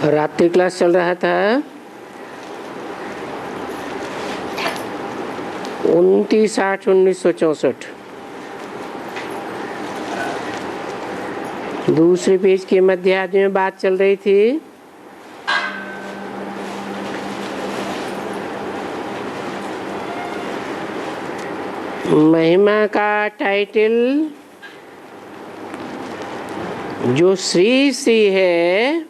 रात्रि क्लास चल रहा था 29/8/1964। दूसरे पेज के मध्य आदि में बात चल रही थी महिमा का टाइटल जो श्री श्री है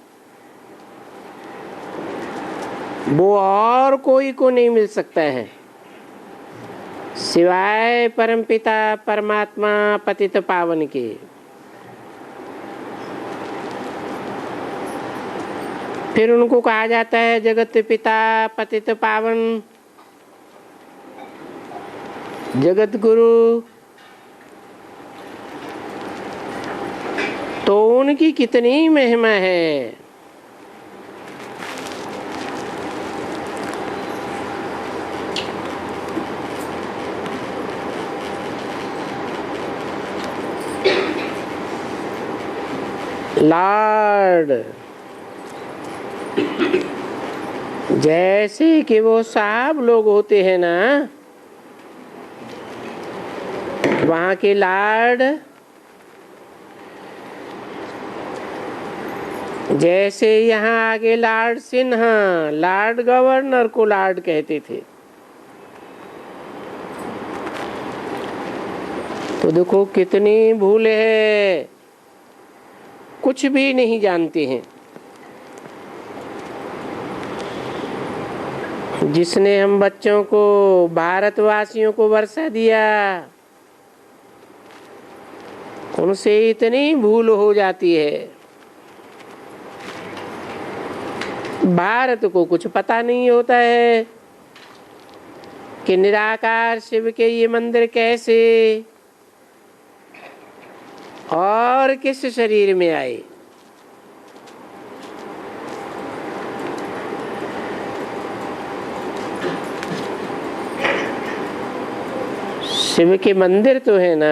वो और कोई को नहीं मिल सकता है सिवाय परमपिता परमात्मा पतित पावन के। फिर उनको कहा जाता है जगत पिता पतित पावन, जगत गुरु। तो उनकी कितनी महिमा है। लॉर्ड जैसे कि वो साहब लोग होते हैं ना, वहाँ के लॉर्ड जैसे यहाँ आगे लॉर्ड सिन्हा लॉर्ड गवर्नर को लॉर्ड कहते थे। तो देखो कितनी भूल है, कुछ भी नहीं जानते हैं। जिसने हम बच्चों को भारतवासियों को वर्षा दिया उनसे इतनी भूल हो जाती है। भारत को कुछ पता नहीं होता है कि निराकार शिव के ये मंदिर कैसे और किस शरीर में आए। शिव के मंदिर तो है ना,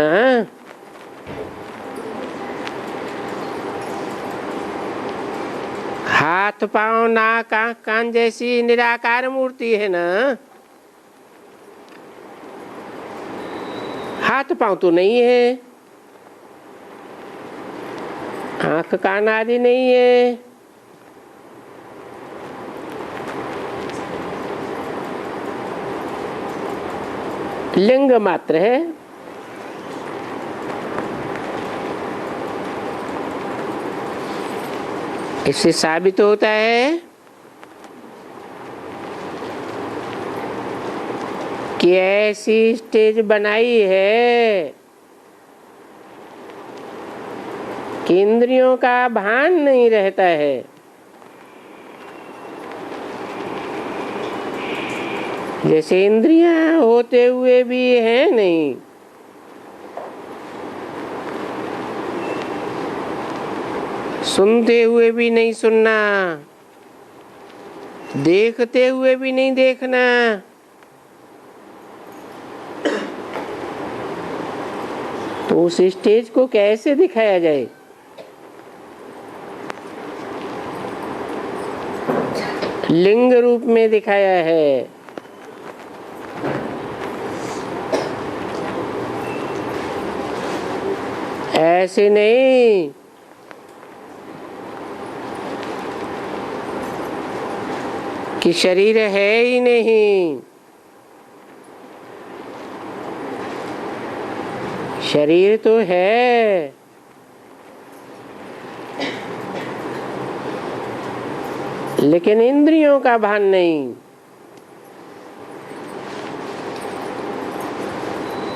हाथ पांव नाक आंख कान जैसी निराकार मूर्ति है ना। हाथ पांव तो नहीं है, आंख कान आदि नहीं है, लिंग मात्र है। इससे साबित होता है कि ऐसी स्टेज बनाई है कि इंद्रियों का भान नहीं रहता है। जैसे इंद्रियां होते हुए भी है नहीं। सुनते हुए भी नहीं सुनना, देखते हुए भी नहीं देखना। तो उस स्टेज को कैसे दिखाया जाए। लिंग रूप में दिखाया है। ऐसे नहीं कि शरीर है ही नहीं। शरीर तो है, लेकिन इंद्रियों का भान नहीं।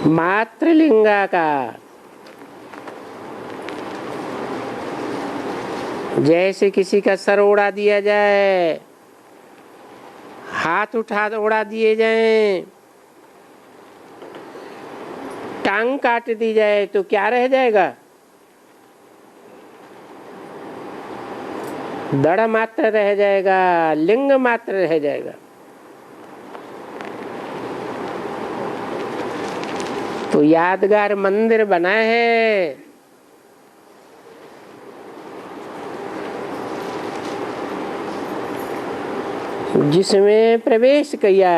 मात्र लिंगाकार। जैसे किसी का सर उड़ा दिया जाए, हाथ उठा उड़ा दिए जाएं, टांग काट दी जाए तो क्या रह जाएगा। दड़ मात्र रह जाएगा, लिंग मात्र रह जाएगा। तो यादगार मंदिर बना है जिसमें प्रवेश किया।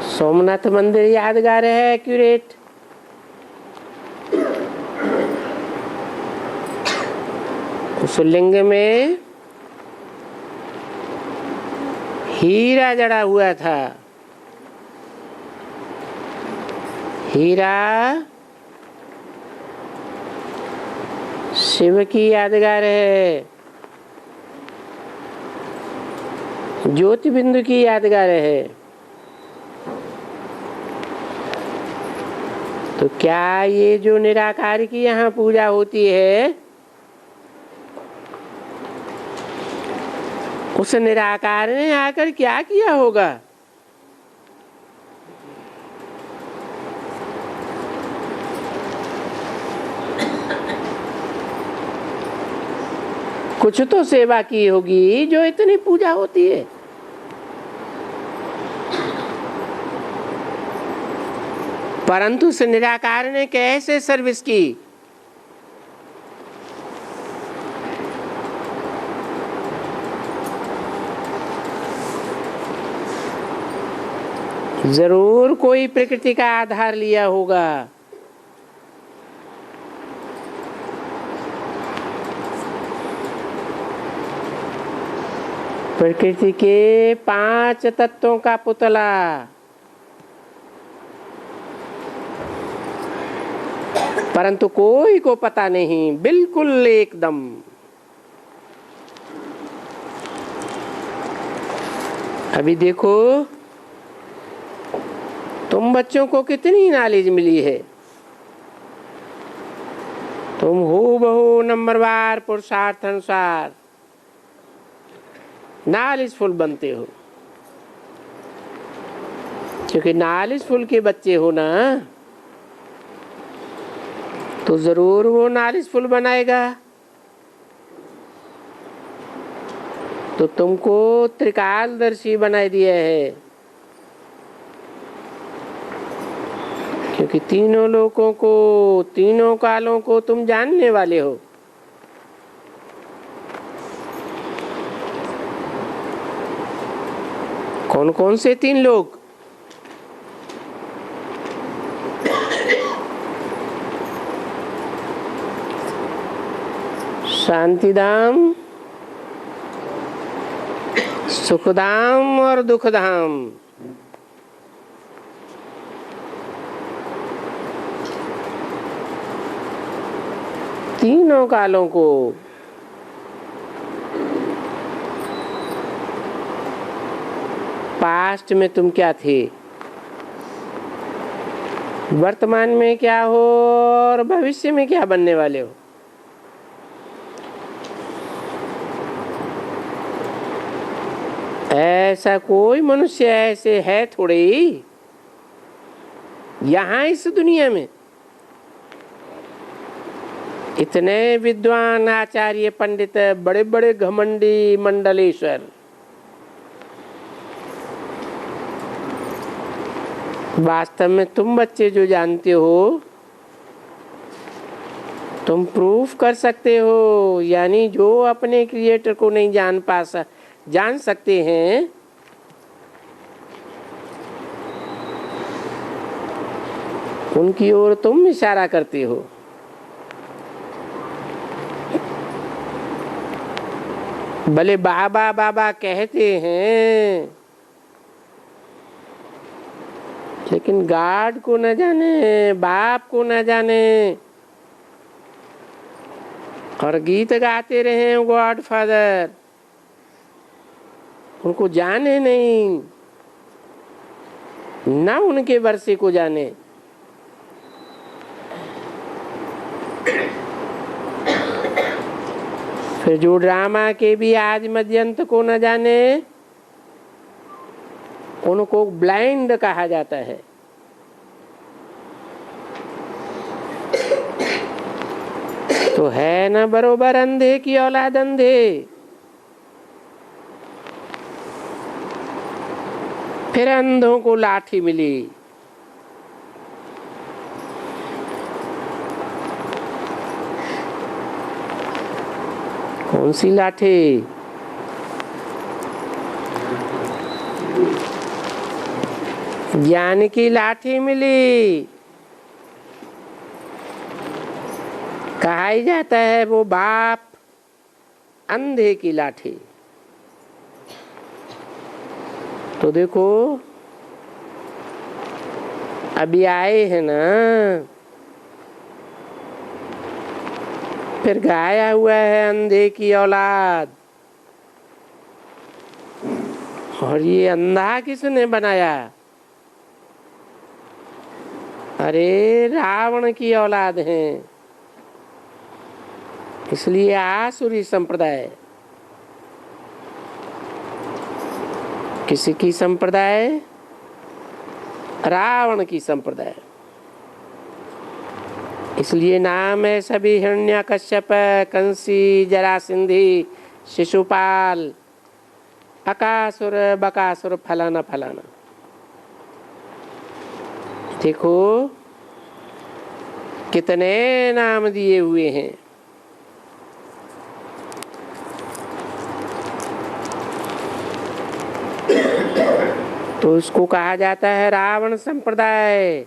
सोमनाथ मंदिर यादगार है, एक्यूरेट। उस लिंग में हीरा जड़ा हुआ था। हीरा शिव की यादगार है, ज्योति बिंदु की यादगार है। तो क्या ये जो निराकार की यहाँ पूजा होती है, उस निराकार ने आकर क्या किया होगा? कुछ तो सेवा की होगी जो इतनी पूजा होती है। परंतु उस निराकार ने कैसे सर्विस की? जरूर कोई प्रकृति का आधार लिया होगा। प्रकृति के 5 तत्वों का पुतला। परंतु कोई को पता नहीं, बिल्कुल एकदम। अभी देखो तुम बच्चों को कितनी नॉलेज मिली है। तुम हूबहू नंबरवार पुरुषार्थ अनुसार नॉलेजफुल बनते हो, क्योंकि नॉलेजफुल के बच्चे हो ना, तो जरूर वो नॉलेजफुल बनाएगा। तो तुमको त्रिकालदर्शी बना दिया है, क्योंकि तीनों लोकों को, तीनों कालों को तुम जानने वाले हो। कौन कौन से 3 लोग? शांतिधाम, सुखधाम और दुखधाम। तीनों कालों को पास्ट में तुम क्या थे, वर्तमान में क्या हो और भविष्य में क्या बनने वाले हो। ऐसा कोई मनुष्य ऐसे है थोड़े ही यहाँ इस दुनिया में। इतने विद्वान आचार्य पंडित, बड़े बड़े घमंडी मंडलेश्वर, वास्तव में तुम बच्चे जो जानते हो, तुम प्रूफ कर सकते हो। यानी जो अपने क्रिएटर को नहीं जान सकते हैं, उनकी ओर तुम इशारा करते हो। भले बाबा बाबा कहते हैं, लेकिन गॉड को न जाने, बाप को न जाने, और गीत गाते रहे गॉड फादर, उनको जाने नहीं, ना उनके वर्षे को जाने। फिर जो ड्रामा के भी आज मध्यंत को न जाने, उनको ब्लाइंड कहा जाता है। तो है ना बरोबर अंधे की औलाद अंधे। फिर अंधों को लाठी मिली। कौन सी लाठी? ज्ञान की लाठी मिली। कहा ही जाता है वो बाप अंधे की लाठी। तो देखो अभी आए हैं ना, फिर गाया हुआ है अंधे की औलाद। और ये अंधा किसने बनाया? अरे रावण की औलाद हैं, इसलिए आसुरी संप्रदाय। किसी की संप्रदाय? रावण की संप्रदाय। इसलिए नाम है सभी हिरण्यकश्यप, कंसी, जरासिंधी, शिशुपाल, अकासुर, बकासुर, फलाना फलाना। देखो कितने नाम दिए हुए हैं। तो उसको कहा जाता है रावण संप्रदाय।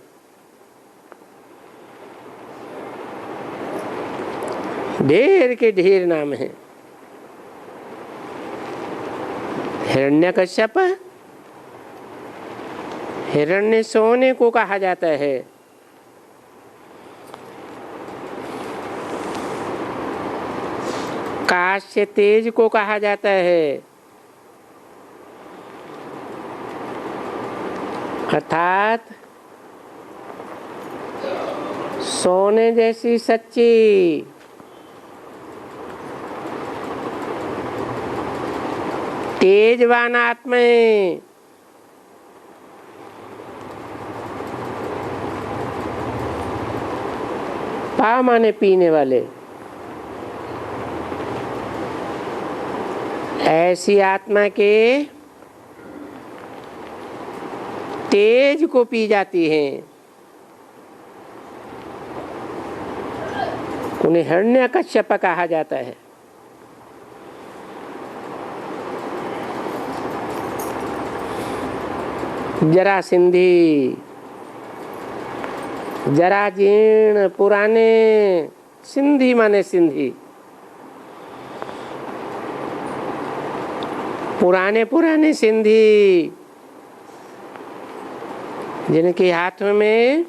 ढेर के ढेर नाम हैं। हिरण्यकश्यप, हिरण्य सोने को कहा जाता है। काश्य तेज को कहा जाता है, अर्थात सोने जैसी सच्ची। तेजवान आत्माएं। पा माने पीने वाले। ऐसी आत्मा के तेज को पी जाती हैं, उन्हें हिरण्यकश्यप कहा जाता है। जरासिंधी, जराजीर्ण, पुराने, सिंधी माने सिंधी, पुराने पुराने सिंधी, जिनके हाथों में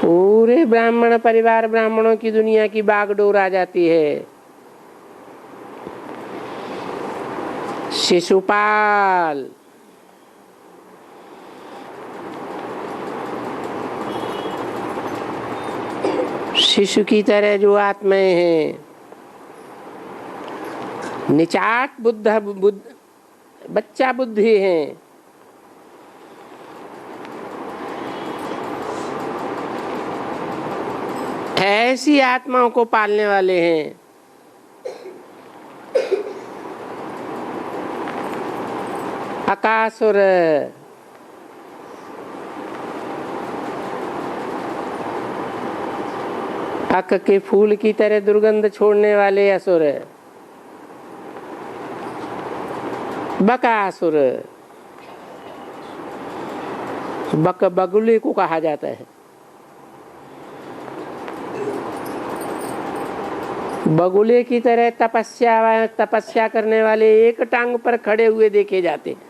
पूरे ब्राह्मण परिवार, ब्राह्मणों की दुनिया की बागडोर आ जाती है। शिशुपाल, शिशु की तरह जो आत्माएं हैं, निचाट बुद्ध बच्चा बुद्धि हैं। ऐसी आत्माओं को पालने वाले हैं। अकासुर, अक के फूल की तरह दुर्गंध छोड़ने वाले असुर। बकासुर, बक बगुले को कहा जाता है। बगुले की तरह तपस्या करने वाले एक टांग पर खड़े हुए देखे जाते हैं।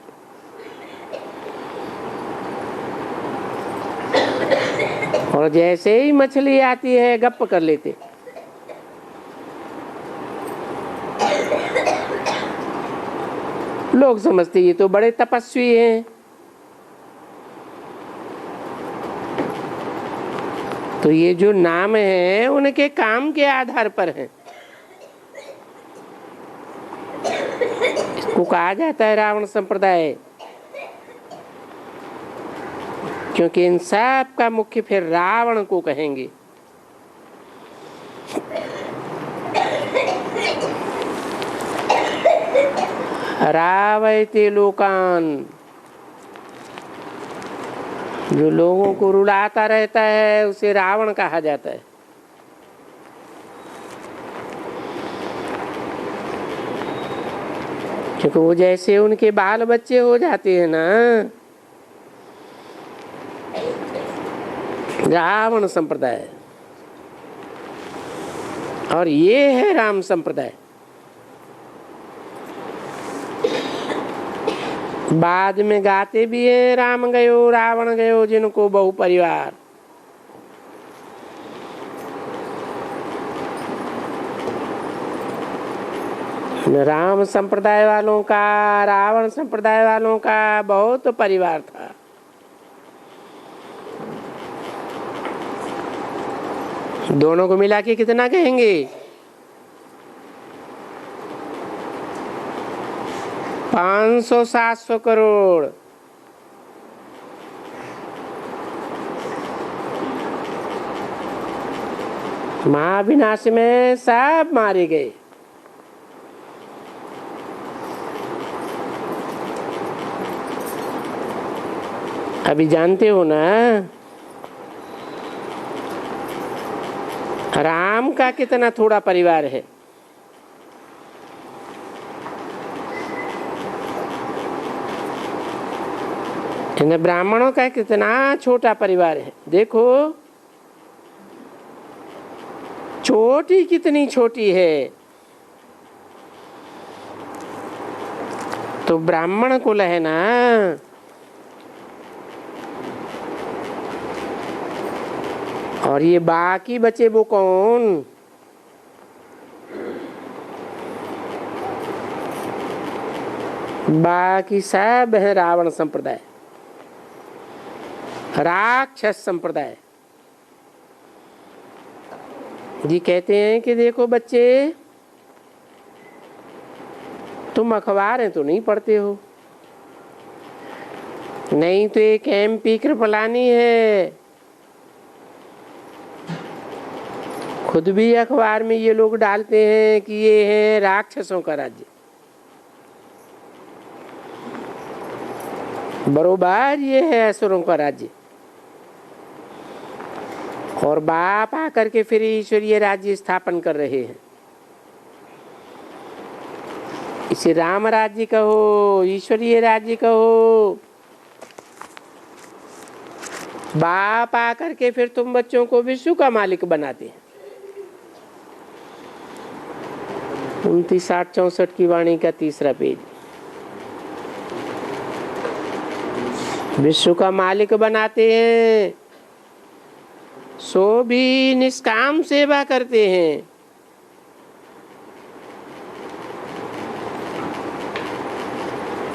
और जैसे ही मछली आती है गप कर लेते। लोग समझते ये तो बड़े तपस्वी हैं। तो ये जो नाम है उनके काम के आधार पर है। इसको कहा जाता है रावण संप्रदाय, क्योंकि इन सब का मुख्य फिर रावण को कहेंगे। रावयते लोकान, जो लोगों को रुलाता रहता है उसे रावण कहा जाता है। क्योंकि वो जैसे उनके बाल बच्चे हो जाते हैं ना, रावण संप्रदाय, और ये है राम संप्रदाय। बाद में गाते भी हैं राम गयो रावण गयो जिनको बहु परिवार। राम संप्रदाय वालों का रावण संप्रदाय वालों का बहुत परिवार था। दोनों को मिला के कितना कहेंगे? 500-700 करोड़। महाविनाश में सब मारे गए। अभी जानते हो ना राम का कितना थोड़ा परिवार है। इन ब्राह्मणों का कितना छोटा परिवार है। देखो चोटी कितनी छोटी है। तो ब्राह्मण कुल है ना, और ये बाकी बचे वो कौन? बाकी सब है रावण संप्रदाय, राक्षस संप्रदाय। जी कहते हैं कि देखो बच्चे, तुम अखबारें तो नहीं पढ़ते हो, नहीं तो एक MP कृपलानी है, खुद भी अखबार में ये लोग डालते हैं कि ये है राक्षसों का राज्य। बरोबर ये है असुरों का राज्य। और बाप आकर के फिर ईश्वरीय राज्य स्थापन कर रहे हैं। इसे राम राज्य कहो, ईश्वरीय राज्य कहो। बाप आकर के फिर तुम बच्चों को विश्व का मालिक बनाते हैं। 29-64 की वाणी का 3रा पेज। विश्व का मालिक बनाते हैं, सो भी निष्काम सेवा करते हैं।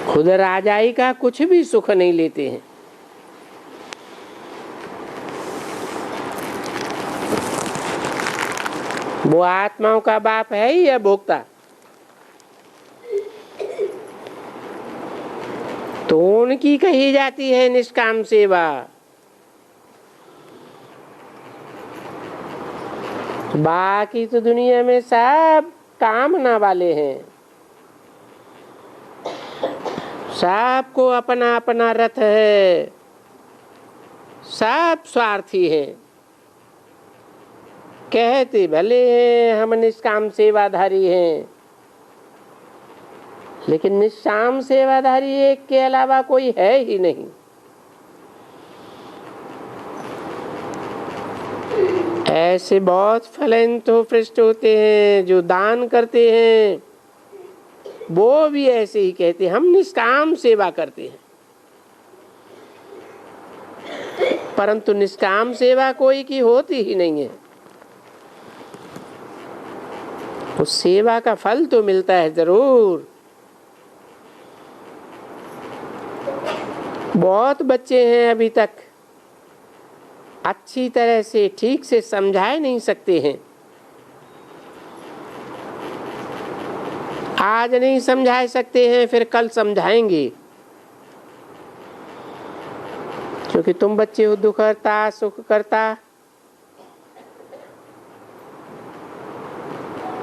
खुद राजाई का कुछ भी सुख नहीं लेते हैं। वो आत्माओं का बाप है ही या भोक्ता? तो उनकी कही जाती है निष्काम सेवा। बाकी तो दुनिया में सब कामना वाले हैं, सबको अपना अपना रथ है, सब स्वार्थी हैं। कहते भले हैं हम निष्काम सेवाधारी हैं, लेकिन निष्काम सेवाधारी एक के अलावा कोई है ही नहीं। ऐसे बहुत फिलैंथ्रोपिस्ट होते हैं जो दान करते हैं, वो भी ऐसे ही कहते हैं हम निष्काम सेवा करते हैं। परंतु निष्काम सेवा कोई की होती ही नहीं है। उस सेवा का फल तो मिलता है जरूर। बहुत बच्चे हैं अभी तक अच्छी तरह से ठीक से समझाए नहीं सकते हैं। आज नहीं समझा सकते हैं, फिर कल समझाएंगे। क्योंकि तुम बच्चे हो दुख करता सुख करता,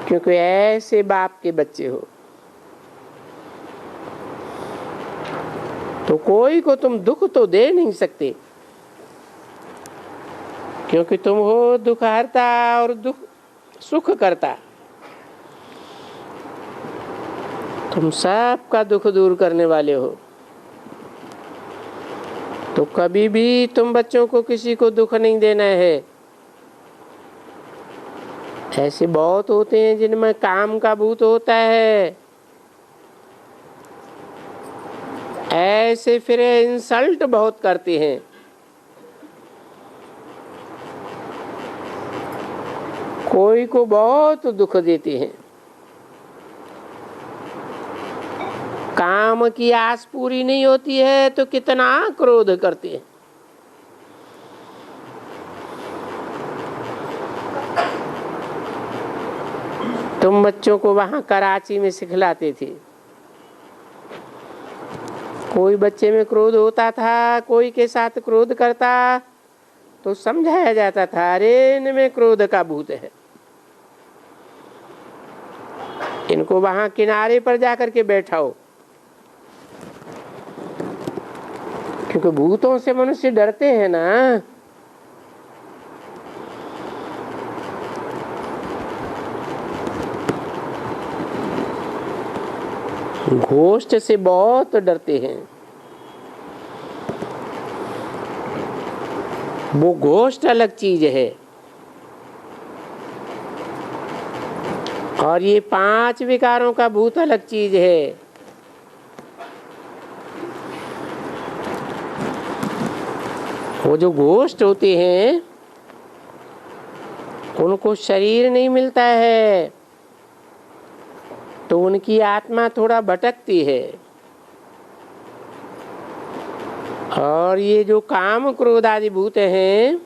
क्योंकि ऐसे बाप के बच्चे हो। तो कोई को तुम दुख तो दे नहीं सकते। क्योंकि तुम हो दुख हरता और दुख सुख करता। तुम सबका दुख दूर करने वाले हो। तो कभी भी तुम बच्चों को किसी को दुख नहीं देना है। ऐसे बहुत होते हैं जिनमें काम का भूत होता है, ऐसे फिर इंसल्ट बहुत करते हैं। कोई को बहुत दुख देते हैं। काम की आस पूरी नहीं होती है तो कितना क्रोध करते हैं। तुम बच्चों को वहां कराची में सिखलाते थे। कोई बच्चे में क्रोध होता था, कोई के साथ क्रोध करता तो समझाया जाता था, अरे इनमें क्रोध का भूत है, इनको वहां किनारे पर जाकर के बैठाओ। क्योंकि भूतों से मनुष्य डरते हैं ना। घोस्ट से बहुत डरते हैं। वो घोस्ट अलग चीज है और ये 5 विकारों का भूत अलग चीज है। वो जो घोस्ट होते हैं उनको शरीर नहीं मिलता है तो उनकी आत्मा थोड़ा भटकती है। और ये जो काम क्रोध आदि भूत हैं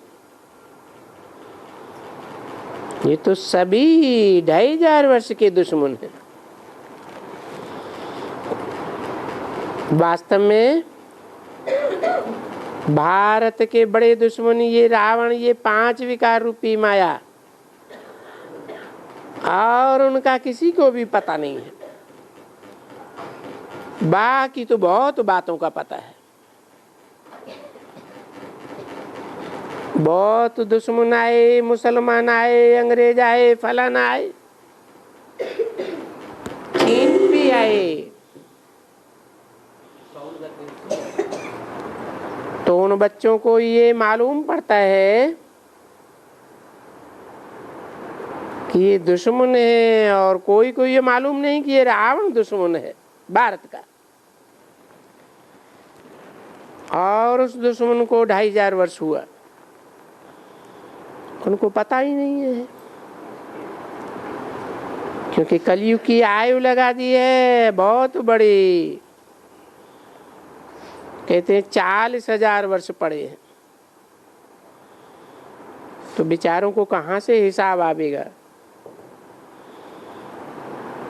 ये तो सभी 2500 वर्ष के दुश्मन हैं। वास्तव में भारत के बड़े दुश्मन ये रावण, ये 5 विकार रूपी माया, और उनका किसी को भी पता नहीं है। बाकी तो बहुत बातों का पता है। बहुत दुश्मन आए, मुसलमान आए, अंग्रेज आए, फलाना आए, चीन भी आए, तो उन बच्चों को ये मालूम पड़ता है कि ये दुश्मन है, और कोई को ये मालूम नहीं कि ये रावण दुश्मन है भारत का। और उस दुश्मन को 2500 वर्ष हुआ, उनको पता ही नहीं है। क्योंकि कलयुग की आयु लगा दी है बहुत बड़ी, कहते हैं 40,000 वर्ष पड़े हैं। तो बेचारों को कहाँ से हिसाब आवेगा।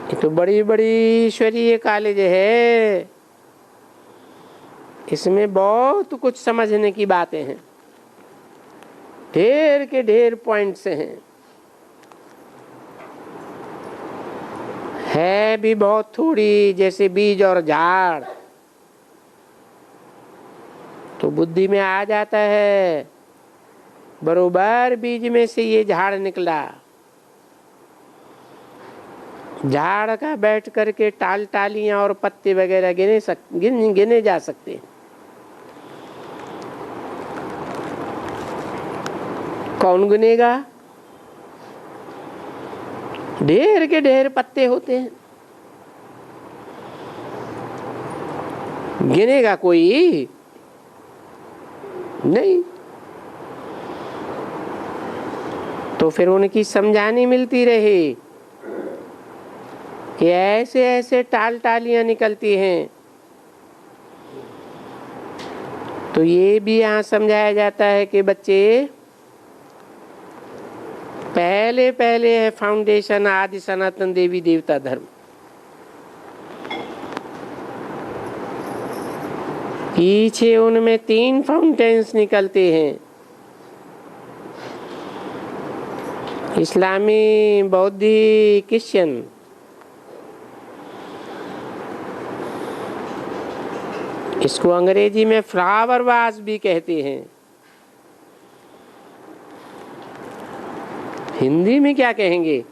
ये तो बड़ी बड़ी ईश्वरीय कॉलेज है, इसमें बहुत कुछ समझने की बातें हैं, ढेर के ढेर पॉइंट्स हैं। है भी बहुत थोड़ी, जैसे बीज और झाड़, तो बुद्धि में आ जाता है बरोबर बीज में से ये झाड़ निकला। झाड़ का बैठ करके टालियां और पत्ते वगैरह गिने जा सकते हैं। कौन गिनेगा? ढेर के ढेर पत्ते होते हैं, गिनेगा कोई नहीं। तो फिर उनकी समझानी मिलती रही कि ऐसे ऐसे टालियां निकलती हैं। तो ये भी यहाँ समझाया जाता है कि बच्चे, पहले पहले है फाउंडेशन आदि सनातन देवी देवता धर्म, पीछे उनमें 3 फाउंटेन्स निकलते हैं, इस्लामी, बौद्धी, क्रिश्चियन। इसको अंग्रेजी में फ्लावर वास भी कहते हैं। हिंदी में क्या कहेंगे?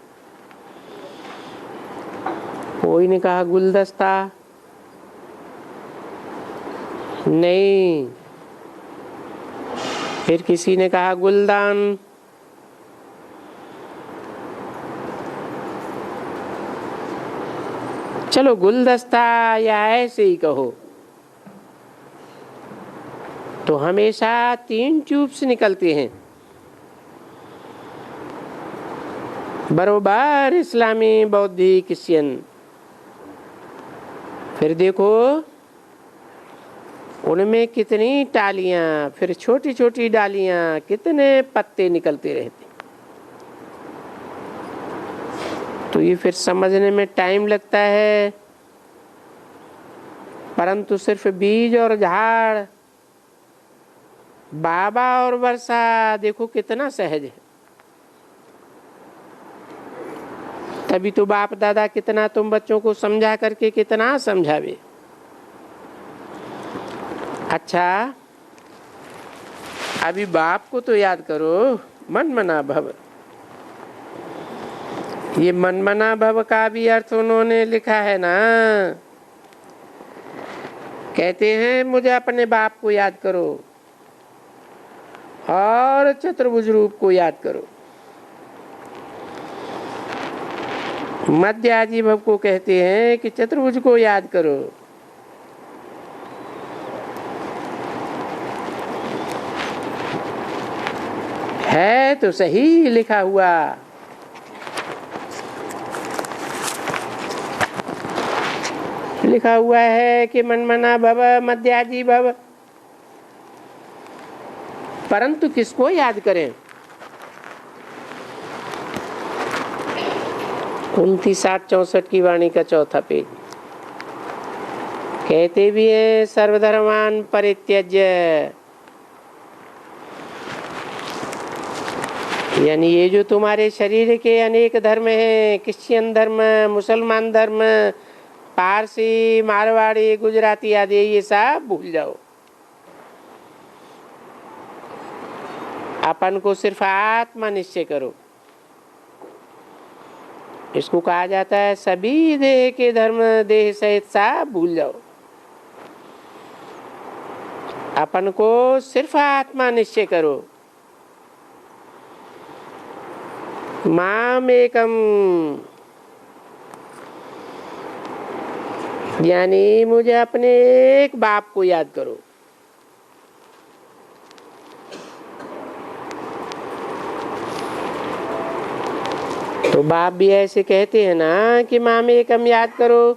कोई ने कहा गुलदस्ता, नहीं। फिर किसी ने कहा गुलदान, चलो गुलदस्ता या ऐसे ही कहो। तो हमेशा 3 ट्यूब्स निकलते हैं, बरोबर इस्लामी, बौद्धी, क्रिश्चियन। फिर देखो उनमें कितनी टालियां, फिर छोटी छोटी डालियां, कितने पत्ते निकलते रहते। तो ये फिर समझने में टाइम लगता है, परंतु सिर्फ बीज और झाड़, बाबा और वर्षा देखो कितना सहज है। तभी तो बाप दादा कितना तुम बच्चों को समझा करके कितना समझावे। अच्छा, अभी बाप को तो याद करो, मन मना भव। ये मन मना भव का भी अर्थ उन्होंने लिखा है ना। कहते हैं मुझे अपने बाप को याद करो और चतुर्भुज रूप को याद करो। मध्याजी भव को कहते हैं कि चतुर्भुज को याद करो। है तो सही लिखा हुआ। लिखा हुआ है कि मनमना भव मध्याजी भव, परंतु किसको याद करें? 29, 64 की वाणी का चौथा पेज। कहते भी हैं सर्वधर्मान परित्यज्य, यानी ये जो तुम्हारे शरीर के अनेक धर्म हैं, क्रिश्चियन धर्म, मुसलमान धर्म, पारसी, मारवाड़ी, गुजराती आदि, ये सब भूल जाओ। अपन को सिर्फ आत्मा निश्चय करो। इसको कहा जाता है सभी देह के धर्म देह सहित सब भूल जाओ। अपन को सिर्फ आत्मा निश्चय करो। माम एकम, यानी मुझे अपने एक बाप को याद करो। तो बाप भी ऐसे कहते हैं ना कि माम एकम याद करो।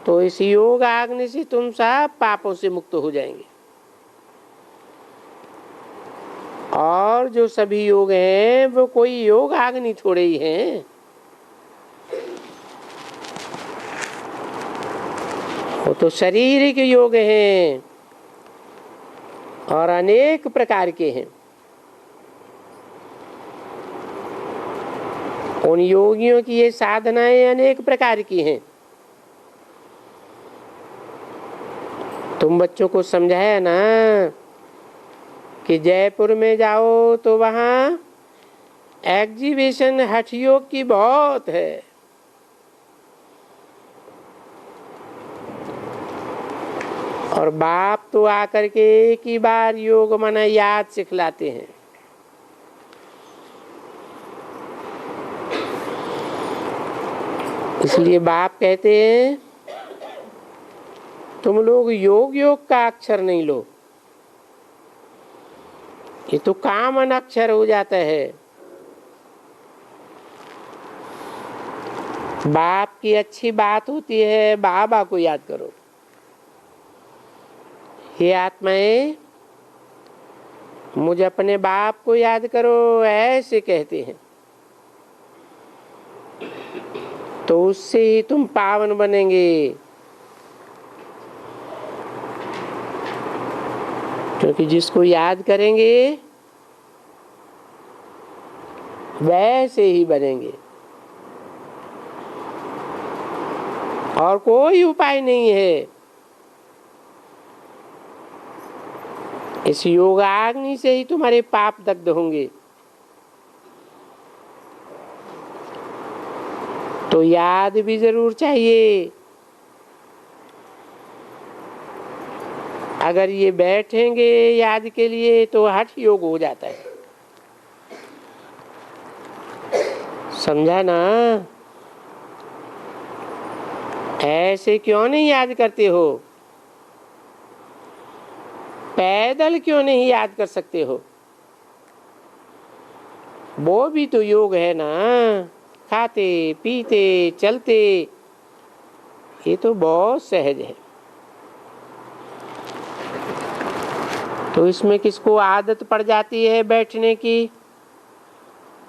तो इस योग आग्नि से तुम सब पापों से मुक्त हो जाएंगे। और जो सभी योग हैं वो कोई योग आग्नि थोड़े ही हैं, वो तो शारीरिक योग हैं और अनेक प्रकार के हैं। उन योगियों की ये साधनाएं अनेक प्रकार की हैं। तुम बच्चों को समझाया ना कि जयपुर में जाओ तो वहाँ एग्जीबिशन हठ योग की बहुत है। और बाप तो आकर के एक ही बार योग मना याद सिखलाते हैं। इसलिए बाप कहते हैं तुम लोग योग योग का अक्षर नहीं लो, ये तो कामन अक्षर हो जाता है। बाप की अच्छी बात होती है, बाबा को याद करो। हे आत्माएं, मुझे अपने बाप को याद करो, ऐसे कहते हैं। तो उससे ही तुम पावन बनेंगे। क्योंकि जिसको याद करेंगे वैसे ही बनेंगे, और कोई उपाय नहीं है। इस योगाग्नि से ही तुम्हारे पाप दग्ध होंगे। तो याद भी जरूर चाहिए। अगर ये बैठेंगे याद के लिए तो हठ योग हो जाता है। समझा ना? ऐसे क्यों नहीं याद करते हो? पैदल क्यों नहीं याद कर सकते हो? वो भी तो योग है ना। खाते पीते चलते, ये तो बहुत सहज है। तो इसमें किसको आदत पड़ जाती है बैठने की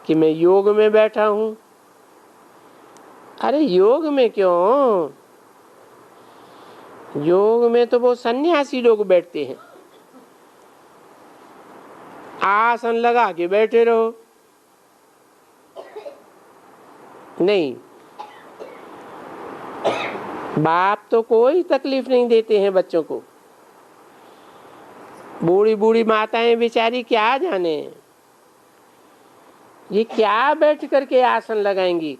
कि मैं योग में बैठा हूं? अरे योग में क्यों, योग में तो वो सन्यासी लोग बैठते हैं। आसन लगा के बैठे रहो। नहीं, बाप तो कोई तकलीफ नहीं देते हैं बच्चों को। बूढ़ी बूढ़ी माताएं बेचारी क्या जाने ये क्या बैठ करके आसन लगाएंगी।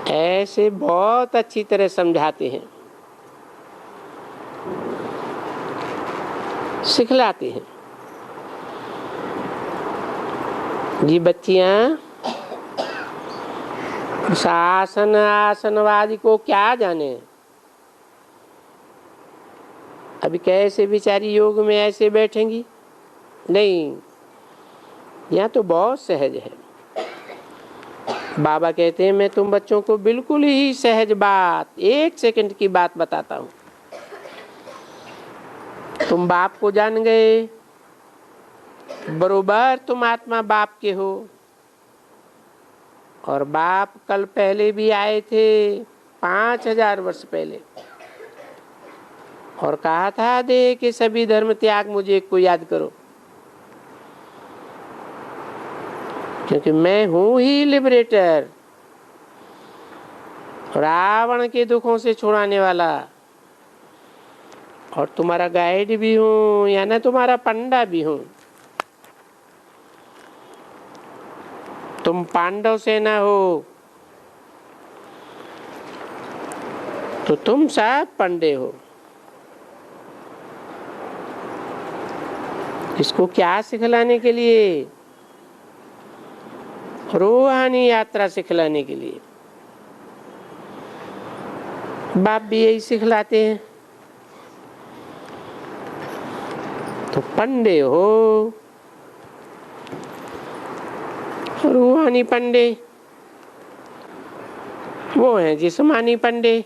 ऐसे बहुत अच्छी तरह समझाते हैं, सिखलाते हैं। जी बच्चियां आसन आसनवादी को क्या जाने। अभी कैसे बेचारी योग में ऐसे बैठेंगी? नहीं, यहाँ तो बहुत सहज है। बाबा कहते हैं मैं तुम बच्चों को बिल्कुल ही सहज बात, 1 सेकंड की बात बताता हूँ। तुम बाप को जान गए, बरोबर तुम आत्मा बाप के हो। और बाप कल पहले भी आए थे, 5000 वर्ष पहले, और कहा था दे कि सभी धर्म त्याग मुझे एक को याद करो, क्योंकि मैं हूं ही लिबरेटर, रावण के दुखों से छुड़ाने वाला, और तुम्हारा गाइड भी हूं, या ना तुम्हारा पंडा भी हूं। तुम पांडव सेना हो तो तुम सब पंडे हो। इसको क्या सिखलाने के लिए? रूहानी यात्रा सिखलाने के लिए। बाप भी यही सिखलाते हैं। तो पंडे हो, रूहानी पंडे, वो हैं जिस्मानी पंडे।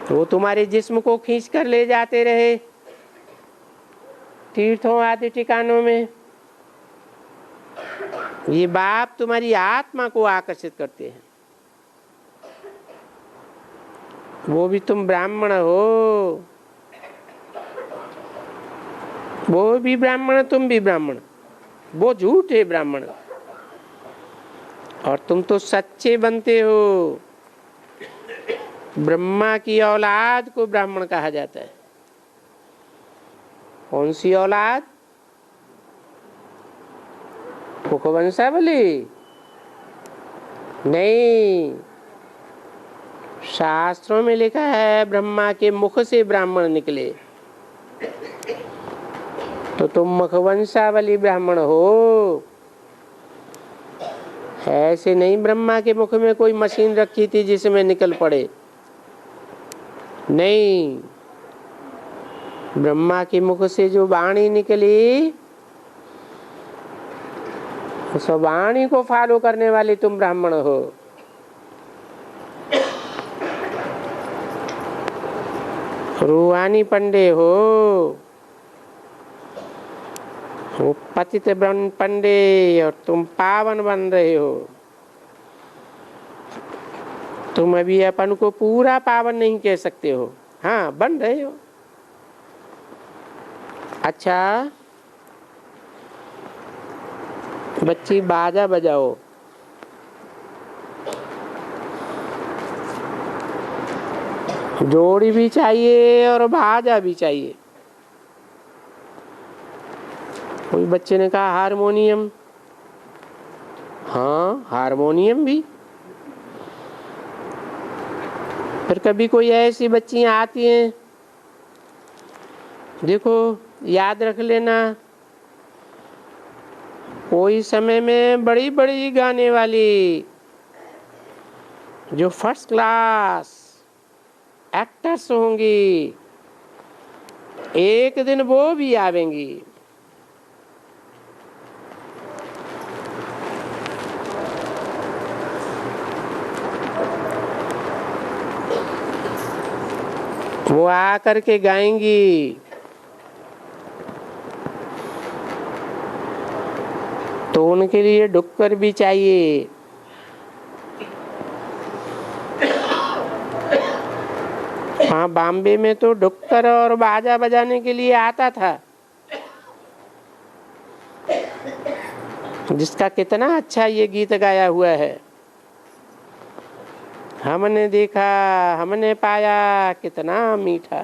वो तुम्हारे जिस्म को खींच कर ले जाते रहे तीर्थों आदि ठिकानों में। ये बाप तुम्हारी आत्मा को आकर्षित करते हैं। वो भी तुम ब्राह्मण हो, वो भी ब्राह्मण तुम भी ब्राह्मण। वो झूठे ब्राह्मण और तुम तो सच्चे बनते हो। ब्रह्मा की औलाद को ब्राह्मण कहा जाता है। कौन सी औलाद? मुखवंशावली नहीं, शास्त्रों में लिखा है ब्रह्मा के मुख से ब्राह्मण निकले। तो तुम मुखवंशावली ब्राह्मण हो। ऐसे नहीं ब्रह्मा के मुख में कोई मशीन रखी थी जिसमें निकल पड़े। नहीं, ब्रह्मा के मुख से जो वाणी निकली उस वाणी को फॉलो करने वाले तुम ब्राह्मण हो। रूहानी पंडे हो, वो पतित पंडे, और तुम पावन बन रहे हो। तुम अभी अपन को पूरा पावन नहीं कह सकते हो, हाँ बन रहे हो। अच्छा बच्ची बाजा बजाओ। जोड़ी भी चाहिए और बाजा भी चाहिए। कोई बच्चे ने कहा हारमोनियम, हाँ, हारमोनियम भी। फिर कभी कोई ऐसी बच्चियां आती हैं, देखो याद रख लेना, कोई समय में बड़ी बड़ी गाने वाली जो फर्स्ट क्लास एक्टर्स होंगी, एक दिन वो भी आवेंगी। वो आ करके गाएंगी, तो उनके लिए डुक्कर भी चाहिए। हाँ, बॉम्बे में तो डुक्कर और बाजा बजाने के लिए आता था, जिसका कितना अच्छा ये गीत गाया हुआ है। हमने देखा, हमने पाया, कितना मीठा।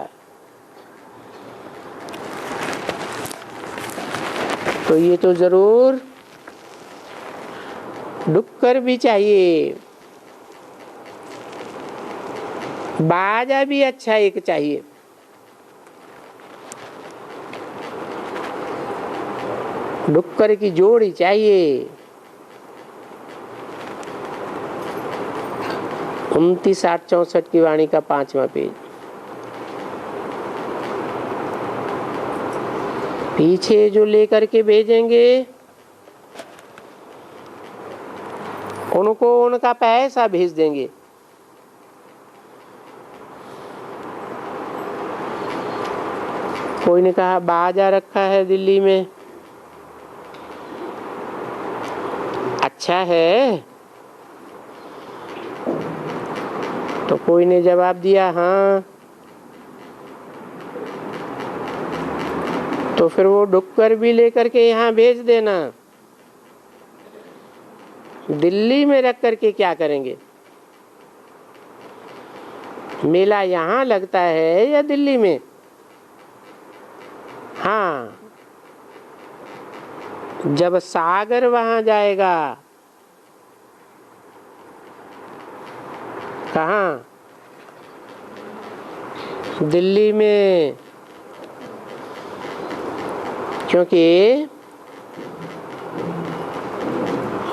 तो ये तो जरूर डुक्कर भी चाहिए, बाजा भी अच्छा एक चाहिए। डुक्कर की जोड़ी चाहिए। 29, 8, 64 की वाणी का 5वां पेज। पीछे जो लेकर के भेजेंगे उनको उनका पैसा भेज देंगे। कोई ने कहा बाजा रखा है दिल्ली में, अच्छा है? तो कोई ने जवाब दिया हाँ। तो फिर वो डुक्कर भी लेकर के यहाँ भेज देना। दिल्ली में रख करके क्या करेंगे? मेला यहाँ लगता है या दिल्ली में? हाँ, जब सागर वहां जाएगा। कहाँ? दिल्ली में। क्योंकि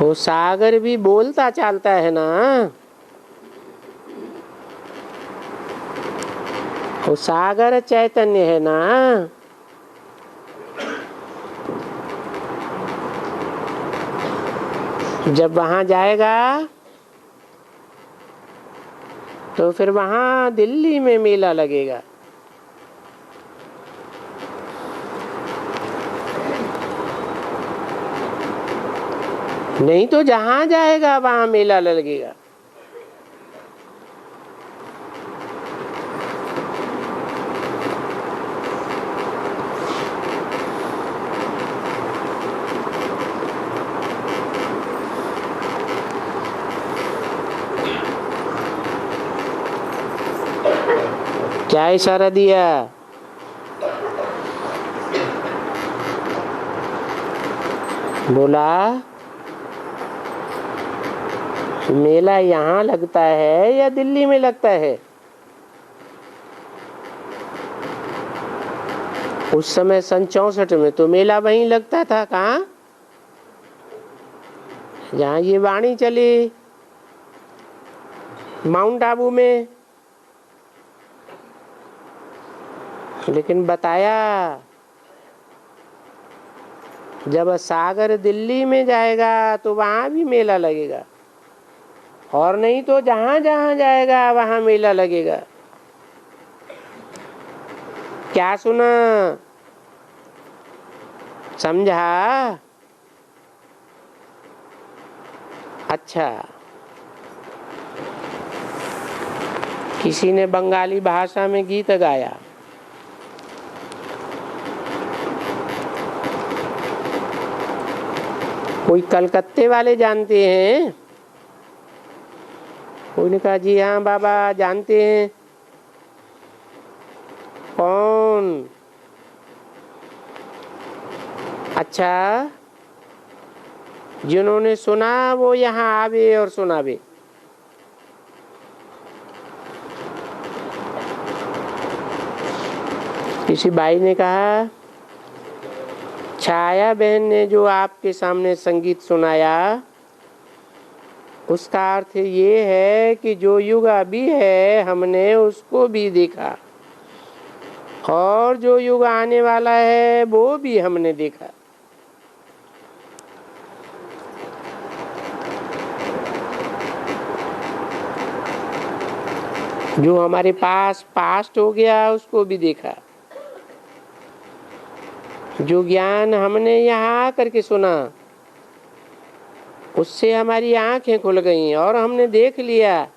वो सागर भी बोलता चालता है ना, वो सागर चैतन्य है ना। जब वहां जाएगा तो फिर वहां दिल्ली में मेला लगेगा। नहीं तो जहां जाएगा वहां मेला लगेगा। क्या इशारा दिया? बोला मेला यहाँ लगता है या दिल्ली में लगता है? उस समय सन 64 में तो मेला वहीं लगता था। कहाँ? जहाँ ये वाणी चली, माउंट आबू में। लेकिन बताया जब सागर दिल्ली में जाएगा तो वहां भी मेला लगेगा, और नहीं तो जहां जहां जाएगा वहां मेला लगेगा। क्या सुना? समझा? अच्छा, किसी ने बंगाली भाषा में गीत गाया। कोई कलकत्ते वाले जानते हैं? कोई ने कहा जी हाँ बाबा जानते हैं। कौन? अच्छा, जिन्होंने सुना वो यहाँ आवे और सुनावे। किसी भाई ने कहा, छाया बहन ने जो आपके सामने संगीत सुनाया उसका अर्थ ये है कि जो युग अभी है हमने उसको भी देखा और जो युग आने वाला है वो भी हमने देखा। जो हमारे पास पास्ट हो गया उसको भी देखा। जो ज्ञान हमने यहाँ आकर के सुना उससे हमारी आंखें खुल गईं और हमने देख लिया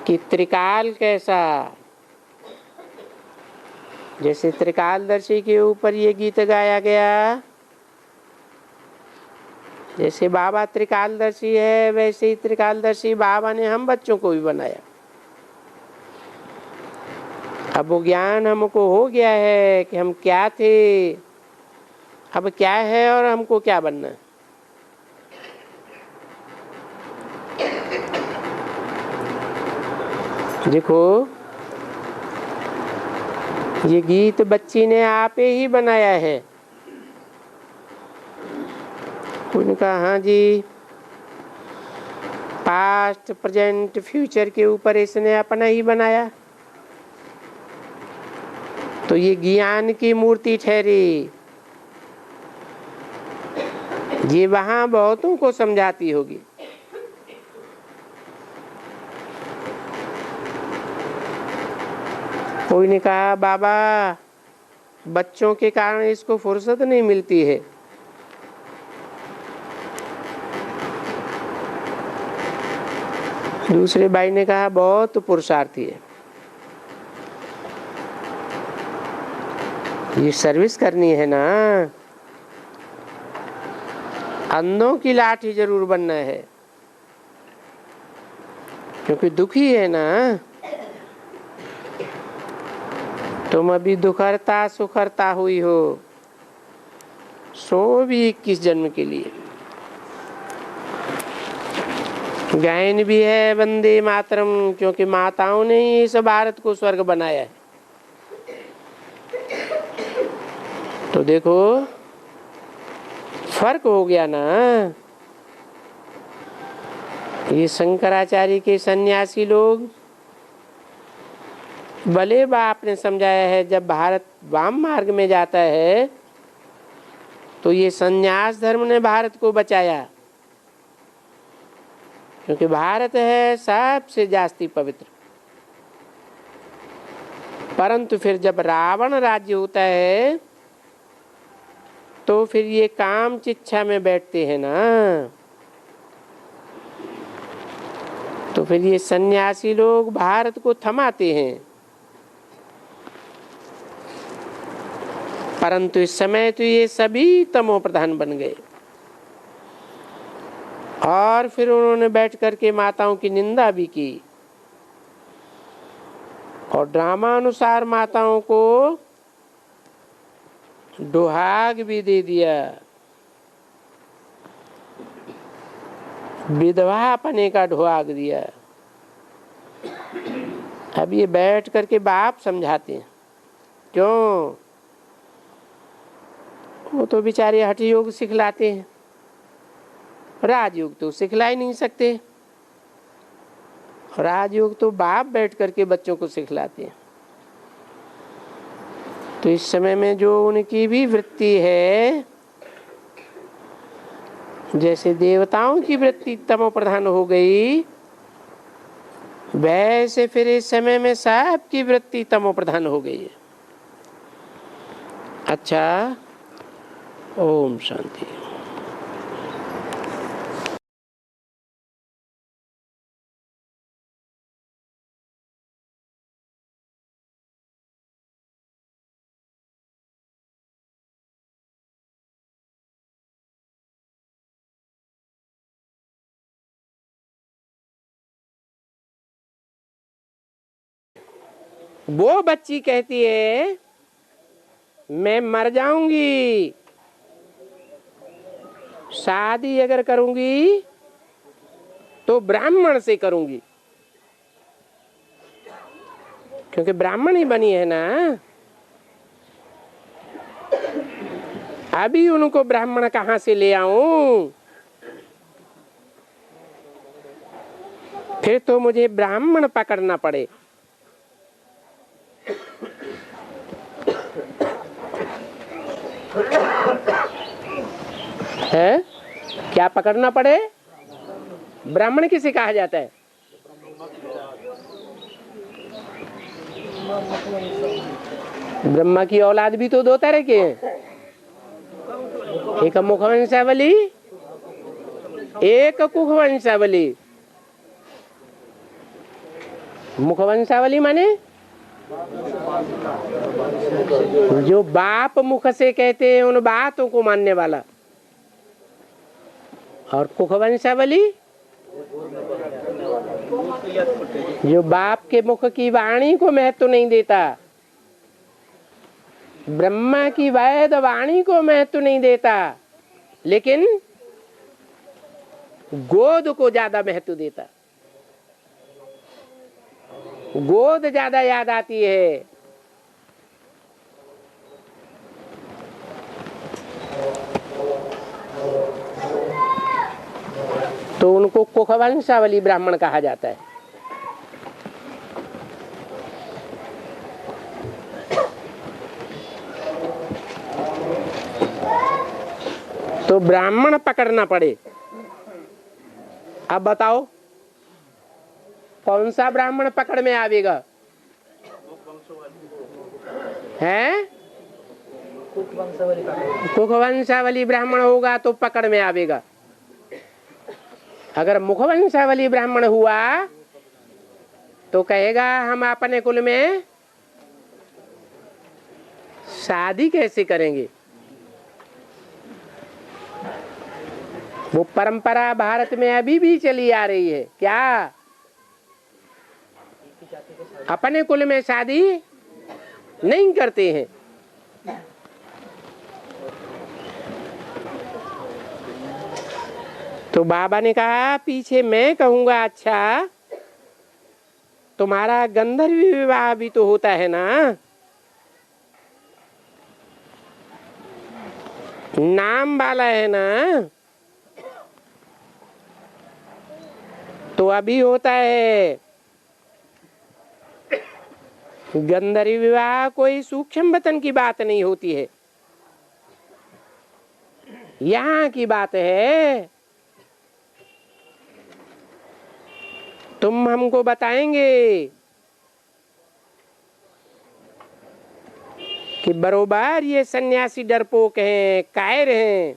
कि त्रिकाल कैसा। जैसे त्रिकालदर्शी के ऊपर ये गीत गाया गया, जैसे बाबा त्रिकालदर्शी है वैसे ही त्रिकालदर्शी बाबा ने हम बच्चों को भी बनाया। अब वो ज्ञान हमको हो गया है कि हम क्या थे, अब क्या है और हमको क्या बनना है। देखो ये गीत बच्ची ने आपे ही बनाया है। उन्होंने कहा हाँ जी, पास्ट प्रेजेंट फ्यूचर के ऊपर इसने अपना ही बनाया, तो ये ज्ञान की मूर्ति ठहरी। ये वहां बहुतों को समझाती होगी। कोई ने कहा बाबा बच्चों के कारण इसको फुर्सत नहीं मिलती है। दूसरे भाई ने कहा बहुत पुरुषार्थी है, ये सर्विस करनी है ना, अंधों की लाठी जरूर बनना है, क्योंकि दुखी है ना। तुम अभी दुखहर्ता सुखहर्ता हुई हो, सो भी 21 जन्म के लिए। गायन भी है वंदे मातरम, क्योंकि माताओं ने ही इस भारत को स्वर्ग बनाया है। तो देखो फर्क हो गया ना। ये शंकराचार्य के सन्यासी लोग भले बाप ने समझाया है, जब भारत वाम मार्ग में जाता है तो ये सन्यास धर्म ने भारत को बचाया, क्योंकि भारत है सबसे जास्ती पवित्र। परंतु फिर जब रावण राज्य होता है तो फिर ये काम चिच्छा में बैठते हैं ना, तो फिर ये सन्यासी लोग भारत को थमाते हैं। परंतु इस समय तो ये सभी तमो प्रधान बन गए और फिर उन्होंने बैठ करके माताओं की निंदा भी की और ड्रामा अनुसार माताओं को डुहाग भी दे दिया, विधवा पने का ढुआग दिया। अब ये बैठ करके बाप समझाते हैं, क्यों? वो तो बेचारे हठ योग सिखलाते हैं, राजयोग तो सिखला ही नहीं सकते। राजयोग तो बाप बैठ करके बच्चों को सिखलाते हैं। तो इस समय में जो उनकी भी वृत्ति है, जैसे देवताओं की वृत्ति तमो प्रधान हो गई, वैसे फिर इस समय में सबकी वृत्ति तमो प्रधान हो गई है। अच्छा, ओम शांति। वो बच्ची कहती है मैं मर जाऊंगी, शादी अगर करूंगी तो ब्राह्मण से करूंगी, क्योंकि ब्राह्मण ही बनी है ना। अभी उनको ब्राह्मण कहां से ले आऊं? फिर तो मुझे ब्राह्मण पकड़ना पड़े। है क्या पकड़ना पड़े? ब्राह्मण किसे कहा जाता है? ब्रह्मा की औलाद भी तो दो तरह के हैं, एक मुखवंशावली, एक कुखवंशावली। मुखवंशावली माने जो बाप मुख से कहते हैं उन बातों को मानने वाला, और कुखवंशावली जो बाप के मुख की वाणी को महत्व नहीं देता, ब्रह्मा की वैद वाणी को महत्व नहीं देता, लेकिन गोद को ज्यादा महत्व देता। गोद ज्यादा याद आती है। तो उनको कुखवंशावली ब्राह्मण कहा जाता है। तो ब्राह्मण पकड़ना पड़े। अब बताओ कौन सा ब्राह्मण पकड़ में आवेगा? है कुखवंशावली ब्राह्मण होगा तो पकड़ में आवेगा। अगर मुखवंशावली ब्राह्मण हुआ तो कहेगा हम अपने कुल में शादी कैसे करेंगे? वो परंपरा भारत में अभी भी चली आ रही है। क्या अपने कुल में शादी नहीं करते हैं? तो बाबा ने कहा पीछे मैं कहूंगा अच्छा तुम्हारा गंधर्व विवाह भी तो होता है ना, नाम वाला है ना, तो अभी होता है। गंधर्व विवाह कोई सूक्ष्म वतन की बात नहीं होती है, यहाँ की बात है। तुम हमको बताएंगे कि बरोबर ये सन्यासी डरपोक हैं, कायर हैं,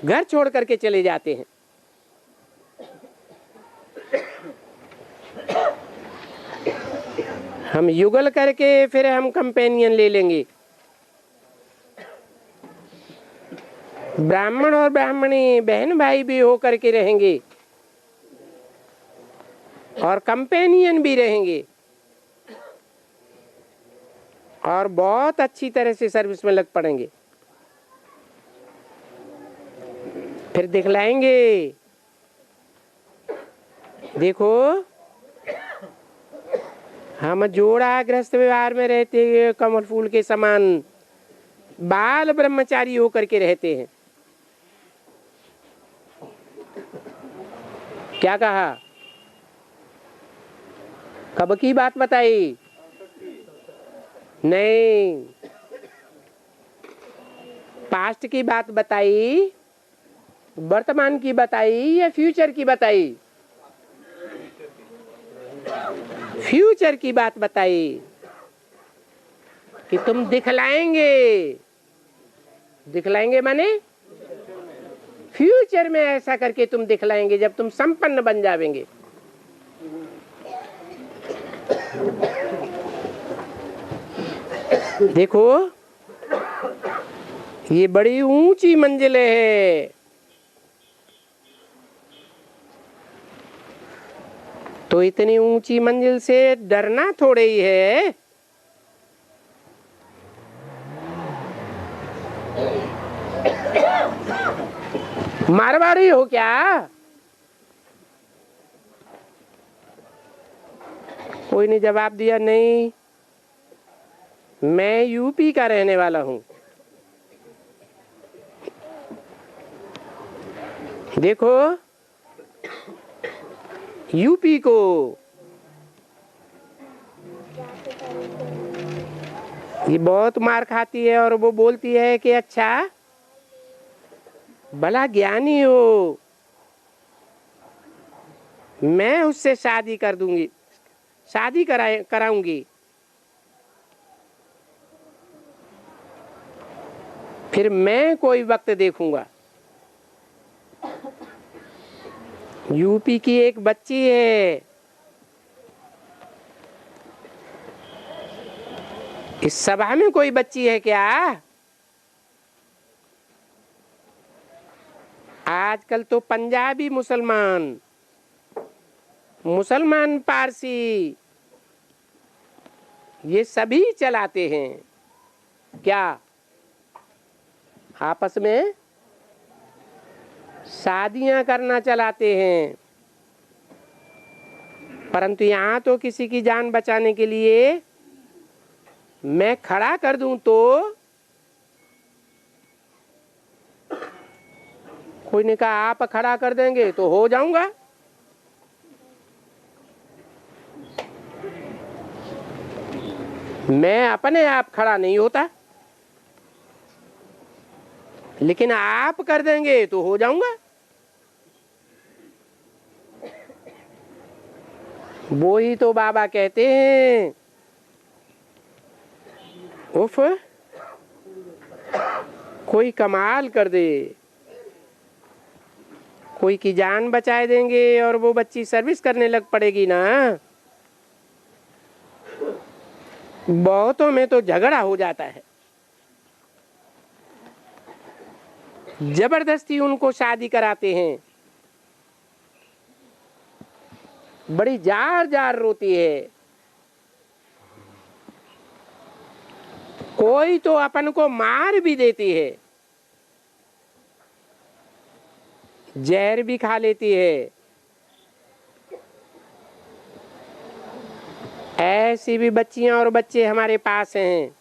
घर छोड़ करके चले जाते हैं। हम युगल करके फिर हम कंपेनियन ले लेंगे। ब्राह्मण और ब्राह्मणी बहन भाई भी हो करके रहेंगे और कंपेनियन भी रहेंगे और बहुत अच्छी तरह से सर्विस में लग पड़ेंगे। फिर दिखलाएंगे देखो हम जोड़ा गृहस्थ व्यवहार में रहते हुए कमल फूल के समान बाल ब्रह्मचारी होकर के रहते हैं। क्या कहा? कब की बात बताई? नहीं, पास्ट की बात बताई, वर्तमान की बताई या फ्यूचर की बताई? फ्यूचर की बात बताई कि तुम दिखलाएंगे। दिखलाएंगे माने फ्यूचर में ऐसा करके तुम दिखलाएंगे जब तुम संपन्न बन जावेंगे। देखो ये बड़ी ऊंची मंजिल है। तो इतनी ऊंची मंजिल से डरना थोड़े ही है। मारवाड़ी हो क्या? कोई ने जवाब दिया नहीं, मैं यूपी का रहने वाला हूं। देखो यूपी को ये बहुत मार खाती है और वो बोलती है कि अच्छा भला ज्ञानी हो, मैं उससे शादी कर दूंगी, शादी कराऊंगी, फिर मैं कोई वक्त देखूंगा। यूपी की एक बच्ची है, इस सभा में कोई बच्ची है क्या? आजकल तो पंजाबी मुसलमान, मुसलमान पारसी, ये सभी चलाते हैं क्या? आपस में शादियां करना चलाते हैं। परंतु यहाँ तो किसी की जान बचाने के लिए मैं खड़ा कर दूं तो कोई ने कहा आप खड़ा कर देंगे तो हो जाऊंगा। मैं अपने आप खड़ा नहीं होता, लेकिन आप कर देंगे तो हो जाऊंगा। वो ही तो बाबा कहते हैं, उफ कोई कमाल कर दे, कोई की जान बचाए देंगे और वो बच्ची सर्विस करने लग पड़ेगी ना। बहुतों में तो झगड़ा हो जाता है, जबरदस्ती उनको शादी कराते हैं, बड़ी जार जार रोती है। कोई तो अपन को मार भी देती है, जहर भी खा लेती है। ऐसी भी बच्चियां और बच्चे हमारे पास हैं।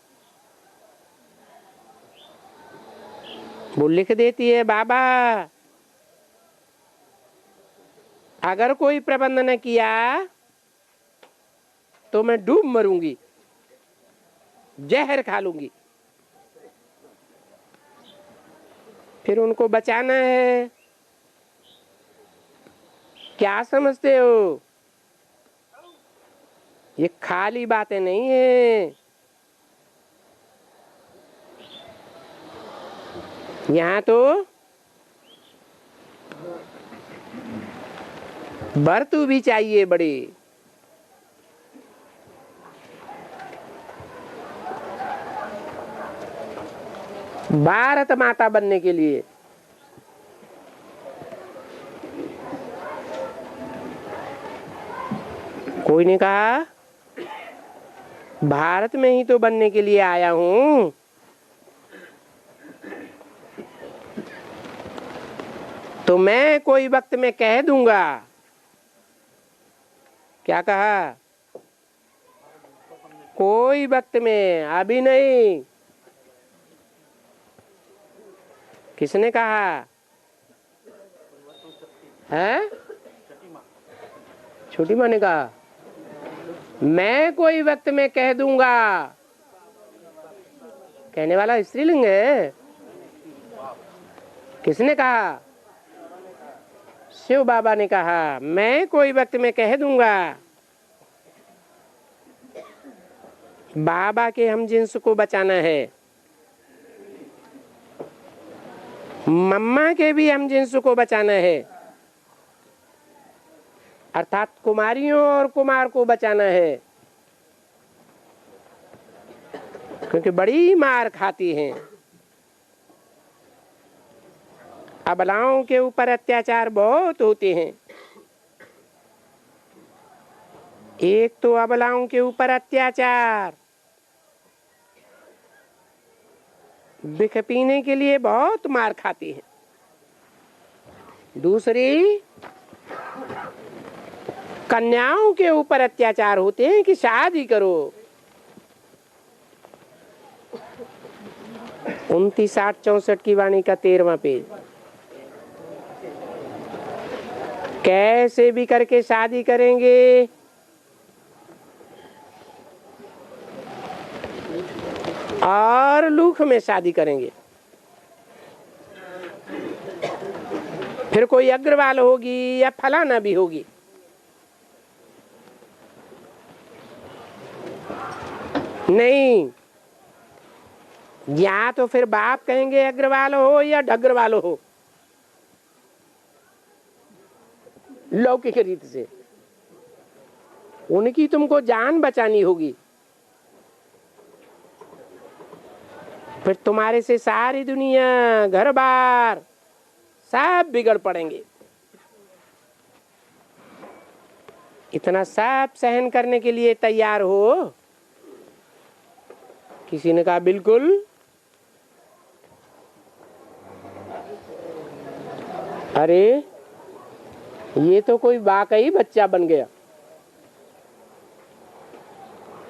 वो लिख देती है बाबा अगर कोई प्रबंध न किया तो मैं डूब मरूंगी, जहर खा लूंगी। फिर उनको बचाना है। क्या समझते हो? ये खाली बातें नहीं है, यहाँ तो बर्तू भी चाहिए बड़े। भारत माता बनने के लिए कोई ने कहा भारत में ही तो बनने के लिए आया हूं। तो मैं कोई वक्त में कह दूंगा। क्या कहा? कोई वक्त में, अभी नहीं। किसने कहा है? छोटी माँ ने कहा मैं कोई वक्त में कह दूंगा। कहने वाला स्त्रीलिंग है। किसने कहा? शिव बाबा ने कहा मैं कोई वक्त में कह दूंगा। बाबा के हम जिन्स को बचाना है, मम्मा के भी हम जिन्स को बचाना है, अर्थात कुमारियों और कुमार को बचाना है, क्योंकि बड़ी मार खाती हैं। अबलाओं के ऊपर अत्याचार बहुत होते हैं। एक तो अबलाओं के ऊपर अत्याचार, बिख पीने के लिए बहुत मार खाती हैं। दूसरी, कन्याओं के ऊपर अत्याचार होते हैं कि शादी करो। 29, 60, 64 की वाणी का 13वां पेज। कैसे भी करके शादी करेंगे, और लूख में शादी करेंगे। फिर कोई अग्रवाल होगी या फलाना भी होगी। नहीं, या तो फिर बाप कहेंगे अग्रवाल हो या ढग्रवाल हो, लौकिक रीत से। उनकी तुमको जान बचानी होगी। फिर तुम्हारे से सारी दुनिया, घर बार सब बिगड़ पड़ेंगे। इतना सब सहन करने के लिए तैयार हो? किसी ने कहा बिल्कुल। अरे ये तो कोई वाकई बच्चा बन गया।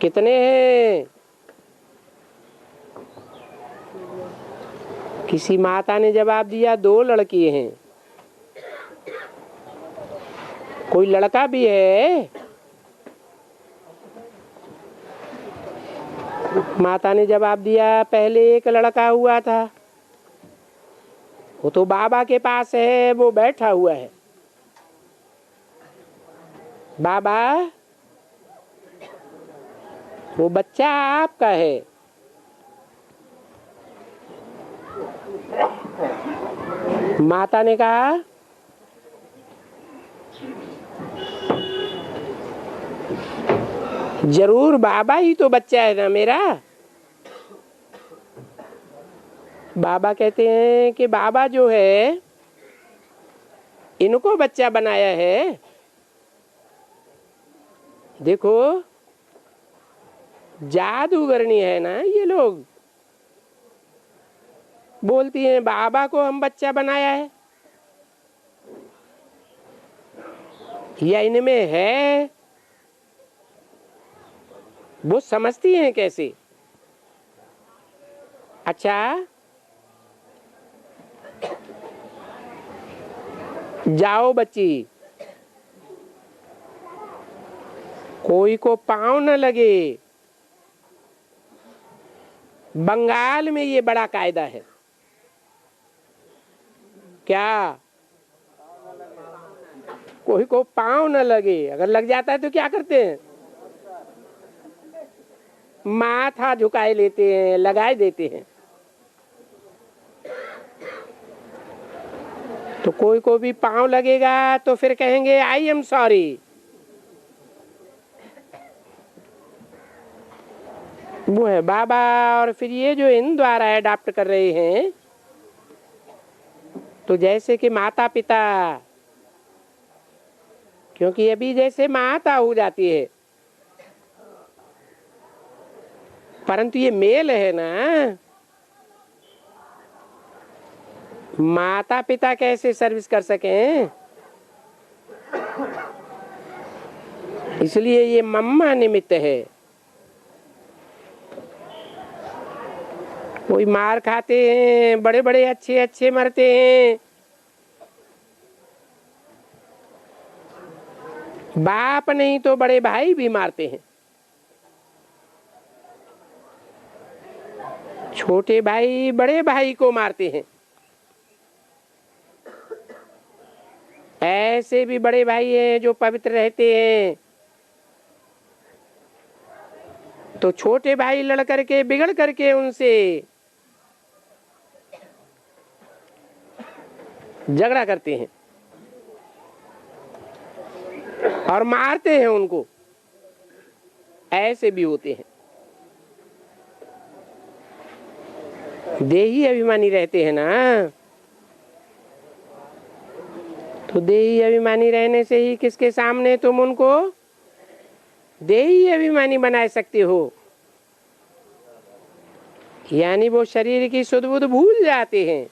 कितने हैं? किसी माता ने जवाब दिया 2 लड़की हैं। कोई लड़का भी है? माता ने जवाब दिया पहले एक लड़का हुआ था, वो तो बाबा के पास है, वो बैठा हुआ है। बाबा, वो बच्चा आपका है। माता ने कहा जरूर बाबा ही तो बच्चा है ना मेरा। बाबा कहते हैं कि बाबा जो है इनको बच्चा बनाया है। देखो जादूगरनी है ना ये लोग, बोलती हैं बाबा को हम बच्चा बनाया है। या इनमें है, वो समझती हैं कैसे? अच्छा, जाओ बच्ची, कोई को पांव न लगे। बंगाल में ये बड़ा कायदा है। क्या? कोई को पांव न लगे। अगर लग जाता है तो क्या करते हैं? माथा झुकाए लेते हैं, लगाए देते हैं। तो कोई को भी पांव लगेगा तो फिर कहेंगे आई एम सॉरी। वो है बाबा। और फिर ये जो इन द्वारा अडॉप्ट कर रहे हैं, तो जैसे कि माता पिता, क्योंकि अभी जैसे माता हो जाती है, परंतु ये मेल है ना, माता पिता कैसे सर्विस कर सकें? इसलिए ये मम्मा निमित्त है। कोई मार खाते हैं, बड़े बड़े अच्छे अच्छे मरते हैं। बाप नहीं तो बड़े भाई भी मारते हैं। छोटे भाई बड़े भाई को मारते हैं। ऐसे भी बड़े भाई हैं जो पवित्र रहते हैं, तो छोटे भाई लड़ करके बिगड़ करके उनसे झगड़ा करते हैं और मारते हैं उनको। ऐसे भी होते हैं। देही अभिमानी रहते हैं ना, तो देही अभिमानी रहने से ही किसके सामने तुम उनको देही अभिमानी बना सकते हो? यानी वो शरीर की सुध बुध भूल जाते हैं।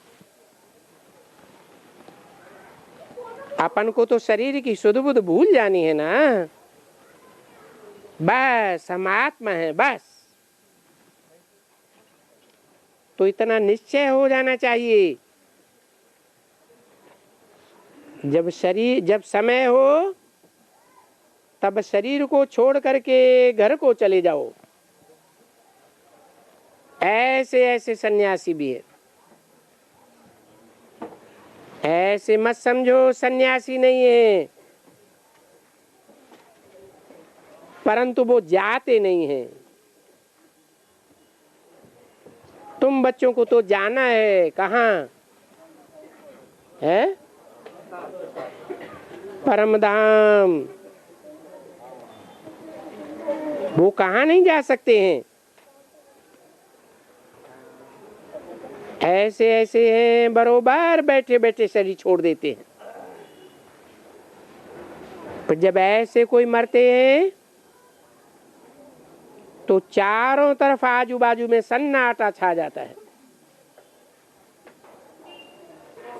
अपन को तो शरीर की सुध बुध भूल जानी है ना, बस हम आत्मा है बस। तो इतना निश्चय हो जाना चाहिए, जब समय हो तब शरीर को छोड़ करके घर को चले जाओ। ऐसे ऐसे सन्यासी भी है। ऐसे मत समझो सन्यासी नहीं है, परंतु वो जाते नहीं हैं। तुम बच्चों को तो जाना है, कहाँ है? परम धाम। वो कहाँ नहीं जा सकते हैं। ऐसे ऐसे हैं बरोबर बैठे बैठे शरीर छोड़ देते हैं। पर जब ऐसे कोई मरते हैं तो चारों तरफ आजू बाजू में सन्नाटा छा जाता है।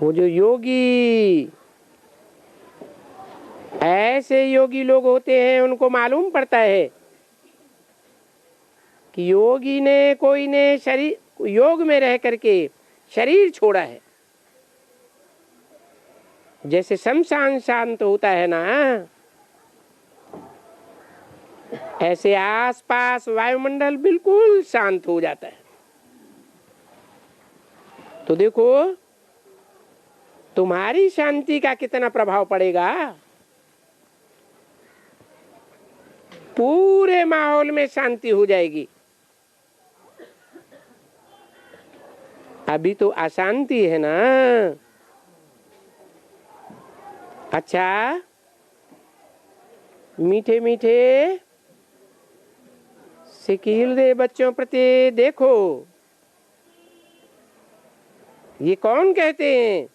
वो जो योगी, ऐसे योगी लोग होते हैं, उनको मालूम पड़ता है कि योगी ने कोई ने शरीर योग में रह करके शरीर छोड़ा है। जैसे शमशान शांत होता है ना, ऐसे आसपास वायुमंडल बिल्कुल शांत हो जाता है। तो देखो तुम्हारी शांति का कितना प्रभाव पड़ेगा। पूरे माहौल में शांति हो जाएगी। अभी तो अशांति है ना। अच्छा, मीठे मीठे सिकील दे बच्चों प्रति देखो, ये कौन कहते हैं?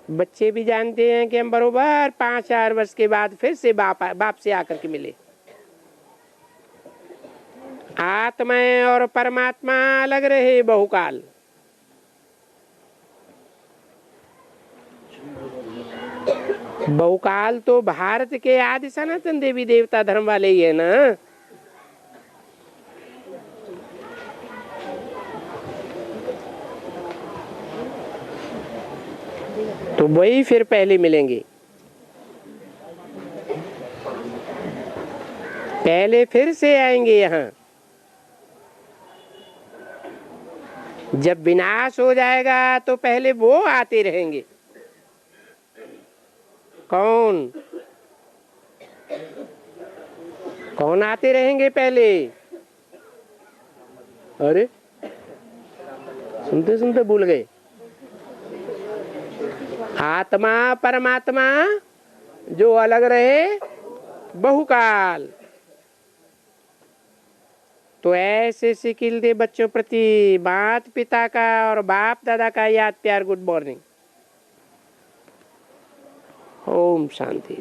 बच्चे भी जानते हैं कि हम बरोबर 5-4 वर्ष के बाद फिर से बाप से आकर के मिले। आत्मा और परमात्मा अलग रहे बहुकाल। बहुकाल तो भारत के आदि सनातन देवी देवता धर्म वाले ही है ना। तो वही फिर पहले मिलेंगे, पहले फिर से आएंगे यहाँ। जब विनाश हो जाएगा तो पहले वो आते रहेंगे। कौन कौन आते रहेंगे पहले? अरे सुनते सुनते भूल गए। आत्मा परमात्मा जो अलग रहे बहुकाल। तो ऐसे सिकिल दे बच्चों प्रति माता पिता का और बाप दादा का याद प्यार। Good morning. ओम शांति।